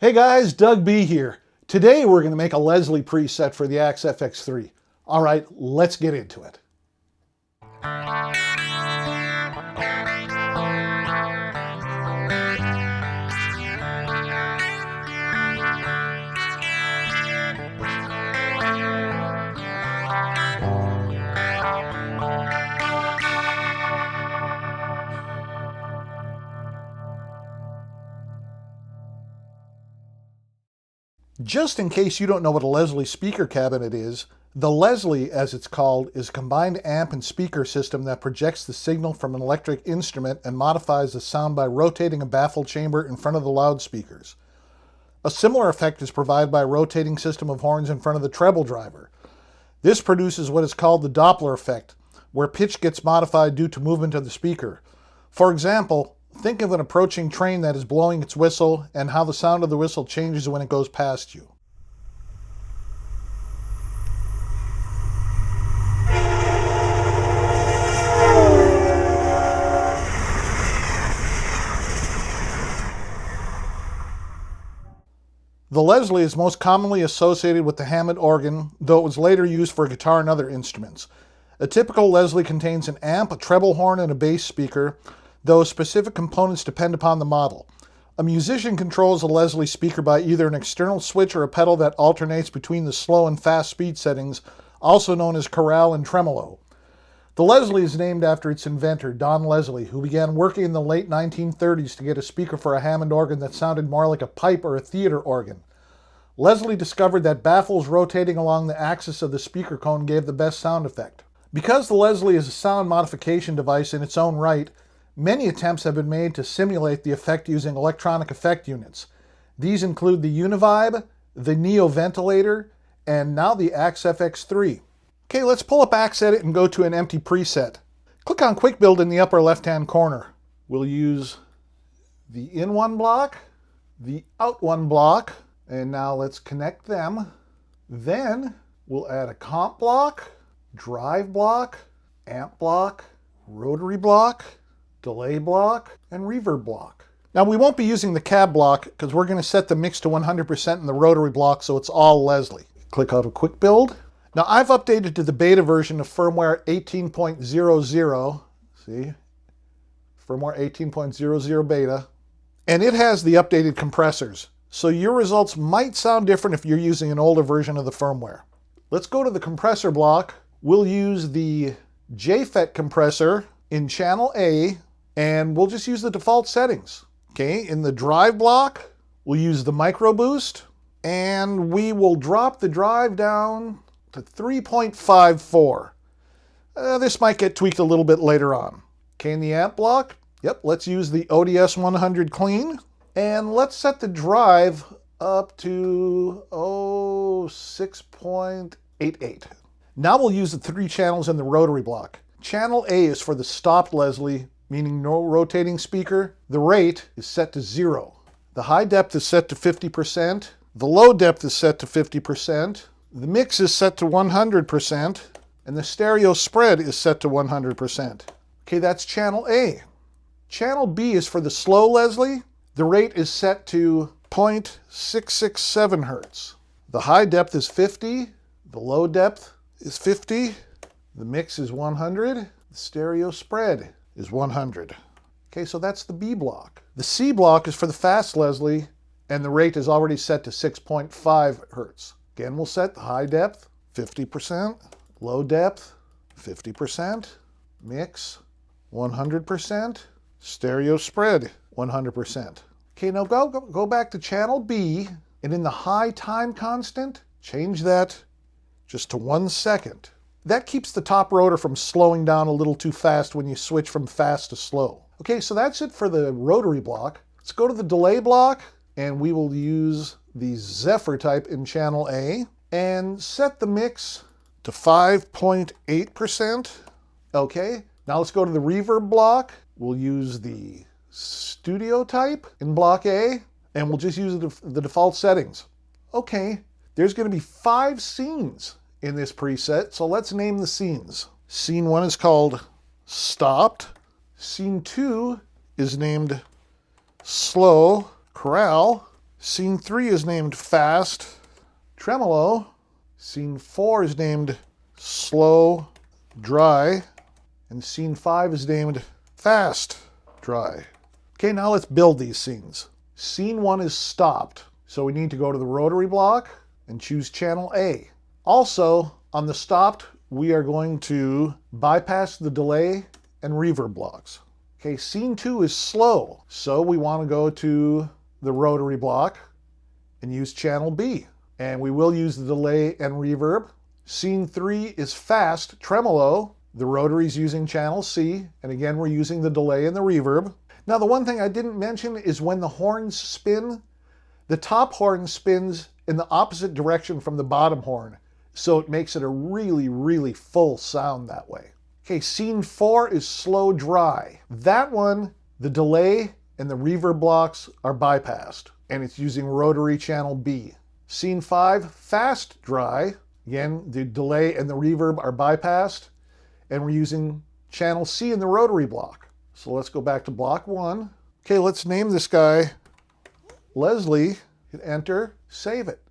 Hey guys, Doug B here. Today we're going to make a Leslie preset for the Axe FX3. All right, let's get into it. Just in case you don't know what a Leslie speaker cabinet is, the Leslie, as it's called, is a combined amp and speaker system that projects the signal from an electric instrument and modifies the sound by rotating a baffle chamber in front of the loudspeakers. A similar effect is provided by a rotating system of horns in front of the treble driver. This produces what is called the Doppler effect, where pitch gets modified due to movement of the speaker. For example, think of an approaching train that is blowing its whistle and how the sound of the whistle changes when it goes past you. The Leslie is most commonly associated with the Hammond organ, though it was later used for guitar and other instruments. A typical Leslie contains an amp, a treble horn, and a bass speaker, though specific components depend upon the model. A musician controls a Leslie speaker by either an external switch or a pedal that alternates between the slow and fast speed settings, also known as chorale and tremolo. The Leslie is named after its inventor, Don Leslie, who began working in the late 1930s to get a speaker for a Hammond organ that sounded more like a pipe or a theater organ. Leslie discovered that baffles rotating along the axis of the speaker cone gave the best sound effect. Because the Leslie is a sound modification device in its own right, many attempts have been made to simulate the effect using electronic effect units. These include the Univibe, the Neo Ventilator, and now the Axe FX3. Okay, let's pull up Axe Edit and go to an empty preset. Click on Quick Build in the upper left-hand corner. We'll use the in one block, the out one block, and now let's connect them. Then we'll add a comp block, drive block, amp block, rotary block, delay block, and reverb block. Now we won't be using the cab block because we're going to set the mix to 100% in the rotary block, so it's all Leslie. Click out of Quick Build. Now I've updated to the beta version of firmware 18.00, see, firmware 18.00 beta, and it has the updated compressors. So your results might sound different if you're using an older version of the firmware. Let's go to the compressor block. We'll use the JFET compressor in channel A, and we'll just use the default settings. Okay, in the drive block, we'll use the micro boost, and we will drop the drive down to 3.54. This might get tweaked a little bit later on. Okay, in the amp block, let's use the ODS 100 clean, and let's set the drive up to 6.88. Now we'll use the 3 channels in the rotary block. Channel A is for the stopped Leslie, meaning no rotating speaker. The rate is set to 0. The high depth is set to 50%. The low depth is set to 50%. The mix is set to 100%. And the stereo spread is set to 100%. Okay, that's channel A. Channel B is for the slow Leslie. The rate is set to 0.667 hertz. The high depth is 50. The low depth is 50. The mix is 100. The stereo spread is 100. Okay, so that's the B block. The C block is for the fast Leslie, and the rate is already set to 6.5 hertz. Again, we'll set the high depth, 50%, low depth, 50%, mix, 100%, stereo spread, 100%. Okay, now go back to channel B, and in the high time constant, change that just to 1 second. That keeps the top rotor from slowing down a little too fast when you switch from fast to slow. Okay, so that's it for the rotary block. Let's go to the delay block, and we will use the Zephyr type in channel A, and set the mix to 5.8%. Okay, now let's go to the reverb block. We'll use the Studio type in block A, and we'll just use the default settings. Okay, there's going to be 5 scenes in this preset, so let's name the scenes. Scene 1 is called Stopped. Scene 2 is named Slow Chorale. Scene 3 is named Fast Tremolo. Scene 4 is named Slow Dry. And scene 5 is named Fast Dry. Okay, now let's build these scenes. Scene 1 is stopped, so we need to go to the rotary block and choose channel A. Also, on the stopped, we are going to bypass the delay and reverb blocks. Okay, scene 2 is slow, so we want to go to the rotary block and use channel B. And we will use the delay and reverb. Scene 3 is fast tremolo. The rotary's using channel C, and again, we're using the delay and the reverb. Now, the one thing I didn't mention is when the horns spin, the top horn spins in the opposite direction from the bottom horn, so it makes it a really, really full sound that way. Okay, scene 4 is slow dry. That one, the delay and the reverb blocks are bypassed, and it's using rotary channel B. Scene 5, fast dry. Again, the delay and the reverb are bypassed, and we're using channel C in the rotary block. So let's go back to block 1. Okay, let's name this guy Leslie. Hit enter, save it.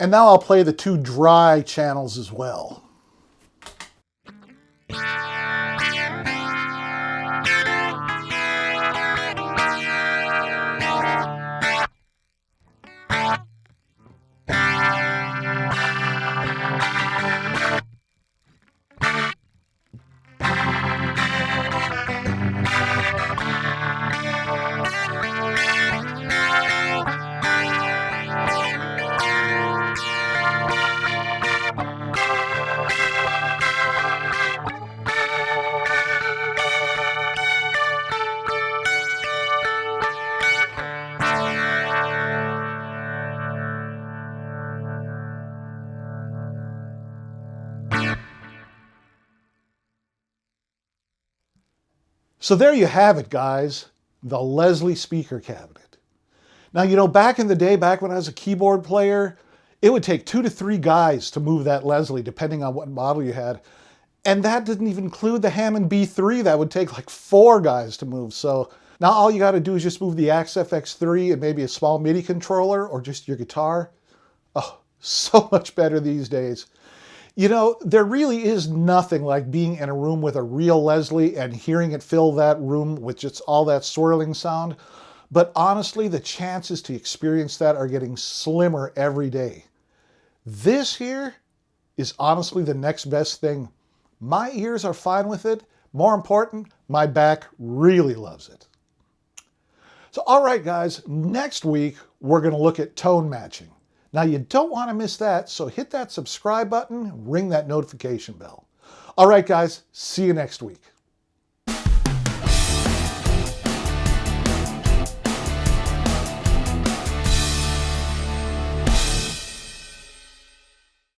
And now I'll play the 2 dry channels as well. So there you have it, guys, the Leslie speaker cabinet. Now, you know, back in the day, back when I was a keyboard player, it would take 2 to 3 guys to move that Leslie, depending on what model you had. And that didn't even include the Hammond B3 that would take like 4 guys to move. So now all you got to do is just move the Axe FX3 and maybe a small MIDI controller or just your guitar. Oh, So much better these days. You know, there really is nothing like being in a room with a real Leslie and hearing it fill that room with just all that swirling sound. But honestly, the chances to experience that are getting slimmer every day. This here is honestly the next best thing. My ears are fine with it. More important, my back really loves it. So, all right, guys, next week we're going to look at tone matching. Now, you don't want to miss that, so hit that subscribe button, ring that notification bell. All right, guys, see you next week.